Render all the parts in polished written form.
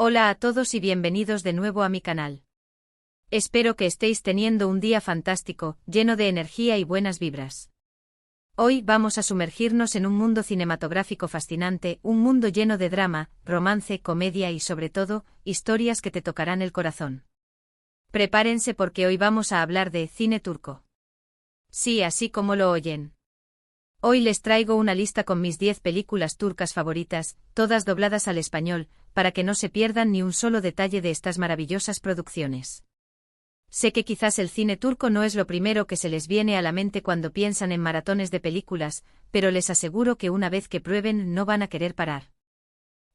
Hola a todos y bienvenidos de nuevo a mi canal. Espero que estéis teniendo un día fantástico, lleno de energía y buenas vibras. Hoy vamos a sumergirnos en un mundo cinematográfico fascinante, un mundo lleno de drama, romance, comedia y sobre todo, historias que te tocarán el corazón. Prepárense porque hoy vamos a hablar de cine turco. Sí, así como lo oyen. Hoy les traigo una lista con mis 10 películas turcas favoritas, todas dobladas al español, para que no se pierdan ni un solo detalle de estas maravillosas producciones. Sé que quizás el cine turco no es lo primero que se les viene a la mente cuando piensan en maratones de películas, pero les aseguro que una vez que prueben no van a querer parar.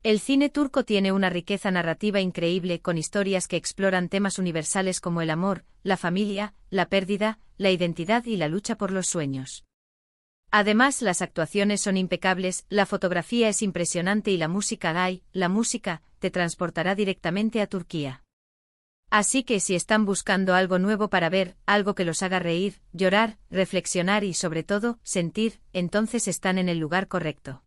El cine turco tiene una riqueza narrativa increíble con historias que exploran temas universales como el amor, la familia, la pérdida, la identidad y la lucha por los sueños. Además, las actuaciones son impecables, la fotografía es impresionante y la música te transportará directamente a Turquía. Así que si están buscando algo nuevo para ver, algo que los haga reír, llorar, reflexionar y sobre todo, sentir, entonces están en el lugar correcto.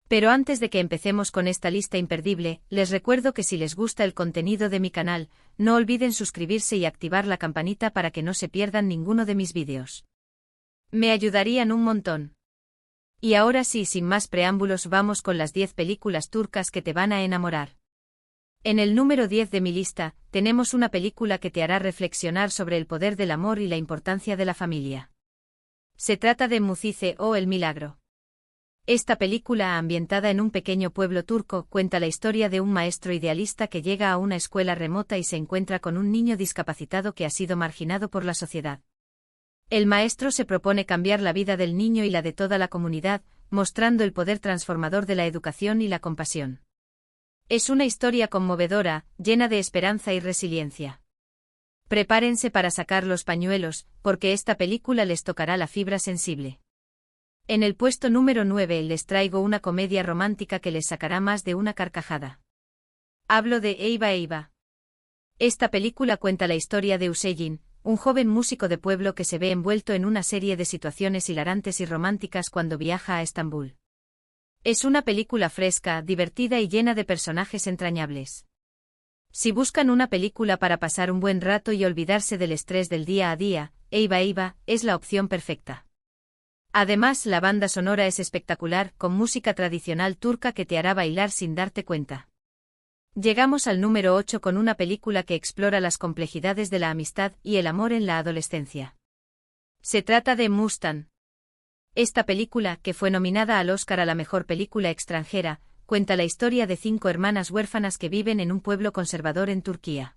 Pero antes de que empecemos con esta lista imperdible, les recuerdo que si les gusta el contenido de mi canal, no olviden suscribirse y activar la campanita para que no se pierdan ninguno de mis vídeos. Me ayudarían un montón. Y ahora sí, sin más preámbulos, vamos con las 10 películas turcas que te van a enamorar. En el número 10 de mi lista, tenemos una película que te hará reflexionar sobre el poder del amor y la importancia de la familia. Se trata de Mucize o El Milagro. Esta película, ambientada en un pequeño pueblo turco, cuenta la historia de un maestro idealista que llega a una escuela remota y se encuentra con un niño discapacitado que ha sido marginado por la sociedad. El maestro se propone cambiar la vida del niño y la de toda la comunidad, mostrando el poder transformador de la educación y la compasión. Es una historia conmovedora, llena de esperanza y resiliencia. Prepárense para sacar los pañuelos, porque esta película les tocará la fibra sensible. En el puesto número 9 les traigo una comedia romántica que les sacará más de una carcajada. Hablo de Eyvah Eyvah. Esta película cuenta la historia de Hüseyin, un joven músico de pueblo que se ve envuelto en una serie de situaciones hilarantes y románticas cuando viaja a Estambul. Es una película fresca, divertida y llena de personajes entrañables. Si buscan una película para pasar un buen rato y olvidarse del estrés del día a día, Eyvah Eyvah es la opción perfecta. Además, la banda sonora es espectacular, con música tradicional turca que te hará bailar sin darte cuenta. Llegamos al número 8 con una película que explora las complejidades de la amistad y el amor en la adolescencia. Se trata de Mustang. Esta película, que fue nominada al Oscar a la mejor película extranjera, cuenta la historia de 5 hermanas huérfanas que viven en un pueblo conservador en Turquía.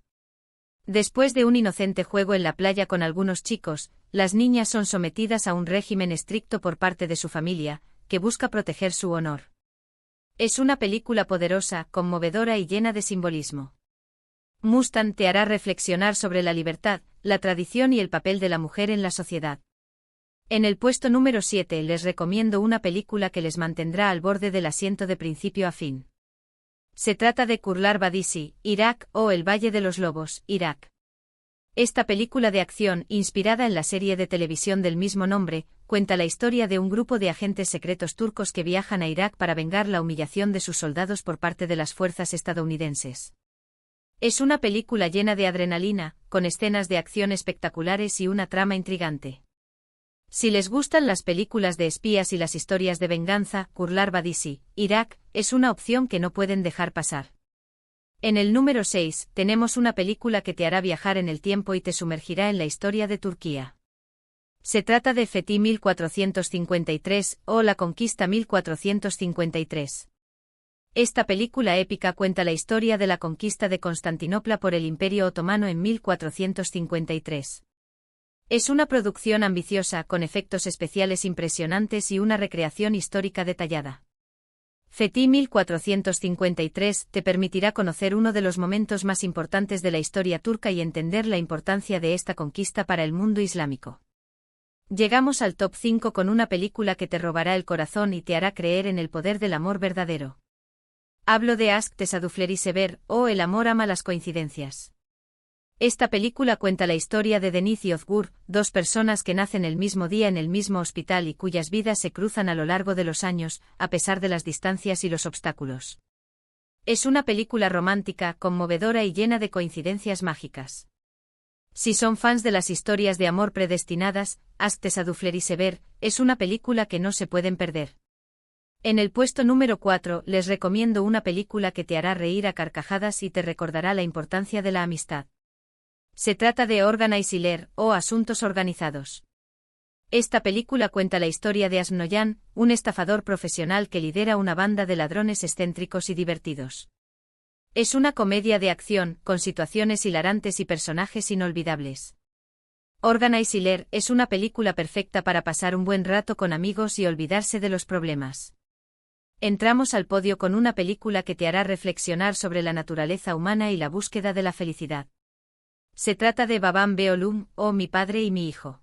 Después de un inocente juego en la playa con algunos chicos, las niñas son sometidas a un régimen estricto por parte de su familia, que busca proteger su honor. Es una película poderosa, conmovedora y llena de simbolismo. Mustang te hará reflexionar sobre la libertad, la tradición y el papel de la mujer en la sociedad. En el puesto número 7 les recomiendo una película que les mantendrá al borde del asiento de principio a fin. Se trata de Kurtlar Vadisi, Irak o El Valle de los Lobos, Irak. Esta película de acción, inspirada en la serie de televisión del mismo nombre, cuenta la historia de un grupo de agentes secretos turcos que viajan a Irak para vengar la humillación de sus soldados por parte de las fuerzas estadounidenses. Es una película llena de adrenalina, con escenas de acción espectaculares y una trama intrigante. Si les gustan las películas de espías y las historias de venganza, Kurtlar Vadisi, Irak, es una opción que no pueden dejar pasar. En el número 6, tenemos una película que te hará viajar en el tiempo y te sumergirá en la historia de Turquía. Se trata de Fethi 1453 o La Conquista 1453. Esta película épica cuenta la historia de la conquista de Constantinopla por el Imperio Otomano en 1453. Es una producción ambiciosa con efectos especiales impresionantes y una recreación histórica detallada. Fethi 1453 te permitirá conocer uno de los momentos más importantes de la historia turca y entender la importancia de esta conquista para el mundo islámico. Llegamos al top 5 con una película que te robará el corazón y te hará creer en el poder del amor verdadero. Hablo de Aşk Tesadüfleri Sever o El amor ama las coincidencias. Esta película cuenta la historia de Deniz y Özgür, dos personas que nacen el mismo día en el mismo hospital y cuyas vidas se cruzan a lo largo de los años, a pesar de las distancias y los obstáculos. Es una película romántica, conmovedora y llena de coincidencias mágicas. Si son fans de las historias de amor predestinadas, Actes à Dufler y Sever, es una película que no se pueden perder. En el puesto número 4 les recomiendo una película que te hará reír a carcajadas y te recordará la importancia de la amistad. Se trata de Organize o Asuntos Organizados. Esta película cuenta la historia de Asmnoyan, un estafador profesional que lidera una banda de ladrones excéntricos y divertidos. Es una comedia de acción, con situaciones hilarantes y personajes inolvidables. Organize es una película perfecta para pasar un buen rato con amigos y olvidarse de los problemas. Entramos al podio con una película que te hará reflexionar sobre la naturaleza humana y la búsqueda de la felicidad. Se trata de Babam Beolum, o Mi padre y mi hijo.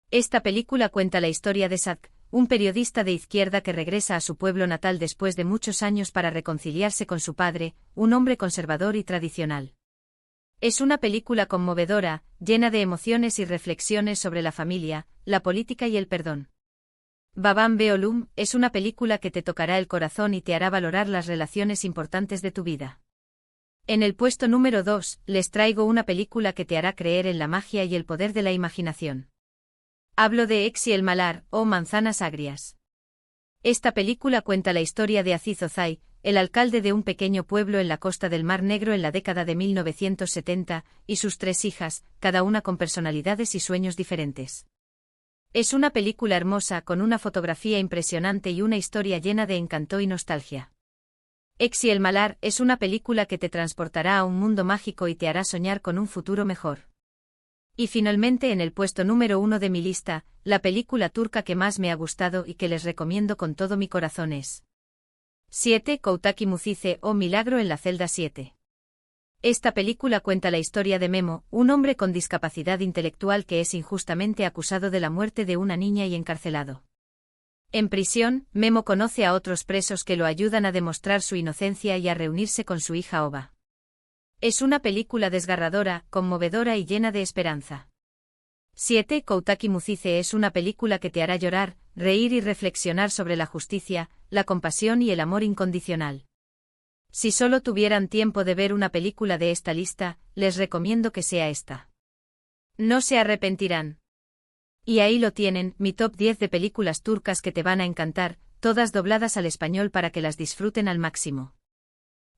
Esta película cuenta la historia de Sadk, un periodista de izquierda que regresa a su pueblo natal después de muchos años para reconciliarse con su padre, un hombre conservador y tradicional. Es una película conmovedora, llena de emociones y reflexiones sobre la familia, la política y el perdón. Babam Beolum es una película que te tocará el corazón y te hará valorar las relaciones importantes de tu vida. En el puesto número 2, les traigo una película que te hará creer en la magia y el poder de la imaginación. Hablo de Ex y el Malar, o Manzanas Agrias. Esta película cuenta la historia de Aziz Ozai, el alcalde de un pequeño pueblo en la costa del Mar Negro en la década de 1970, y sus 3 hijas, cada una con personalidades y sueños diferentes. Es una película hermosa con una fotografía impresionante y una historia llena de encanto y nostalgia. Ex y el Malar es una película que te transportará a un mundo mágico y te hará soñar con un futuro mejor. Y finalmente en el puesto número 1 de mi lista, la película turca que más me ha gustado y que les recomiendo con todo mi corazón es 7. Koutaki Muzize o Milagro en la celda 7. Esta película cuenta la historia de Memo, un hombre con discapacidad intelectual que es injustamente acusado de la muerte de una niña y encarcelado. En prisión, Memo conoce a otros presos que lo ayudan a demostrar su inocencia y a reunirse con su hija Ova. Es una película desgarradora, conmovedora y llena de esperanza. 7. Koutaki Muzize es una película que te hará llorar, reír y reflexionar sobre la justicia, la compasión y el amor incondicional. Si solo tuvieran tiempo de ver una película de esta lista, les recomiendo que sea esta. No se arrepentirán. Y ahí lo tienen, mi top 10 de películas turcas que te van a encantar, todas dobladas al español para que las disfruten al máximo.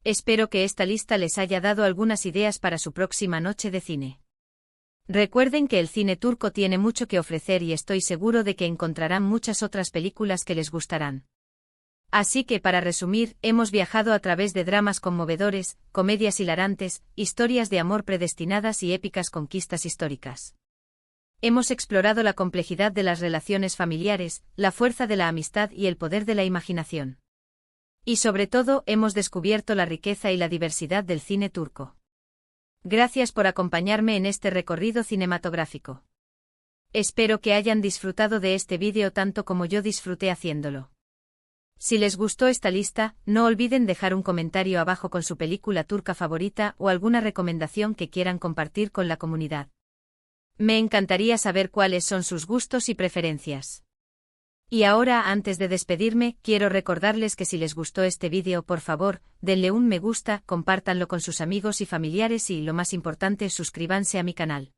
Espero que esta lista les haya dado algunas ideas para su próxima noche de cine. Recuerden que el cine turco tiene mucho que ofrecer y estoy seguro de que encontrarán muchas otras películas que les gustarán. Así que para resumir, hemos viajado a través de dramas conmovedores, comedias hilarantes, historias de amor predestinadas y épicas conquistas históricas. Hemos explorado la complejidad de las relaciones familiares, la fuerza de la amistad y el poder de la imaginación. Y sobre todo, hemos descubierto la riqueza y la diversidad del cine turco. Gracias por acompañarme en este recorrido cinematográfico. Espero que hayan disfrutado de este vídeo tanto como yo disfruté haciéndolo. Si les gustó esta lista, no olviden dejar un comentario abajo con su película turca favorita o alguna recomendación que quieran compartir con la comunidad. Me encantaría saber cuáles son sus gustos y preferencias. Y ahora, antes de despedirme, quiero recordarles que si les gustó este vídeo, por favor, denle un me gusta, compártanlo con sus amigos y familiares y, lo más importante, suscríbanse a mi canal.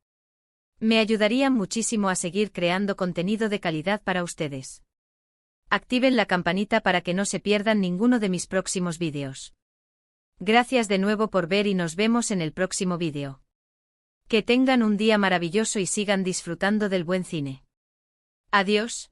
Me ayudarían muchísimo a seguir creando contenido de calidad para ustedes. Activen la campanita para que no se pierdan ninguno de mis próximos vídeos. Gracias de nuevo por ver y nos vemos en el próximo vídeo. Que tengan un día maravilloso y sigan disfrutando del buen cine. Adiós.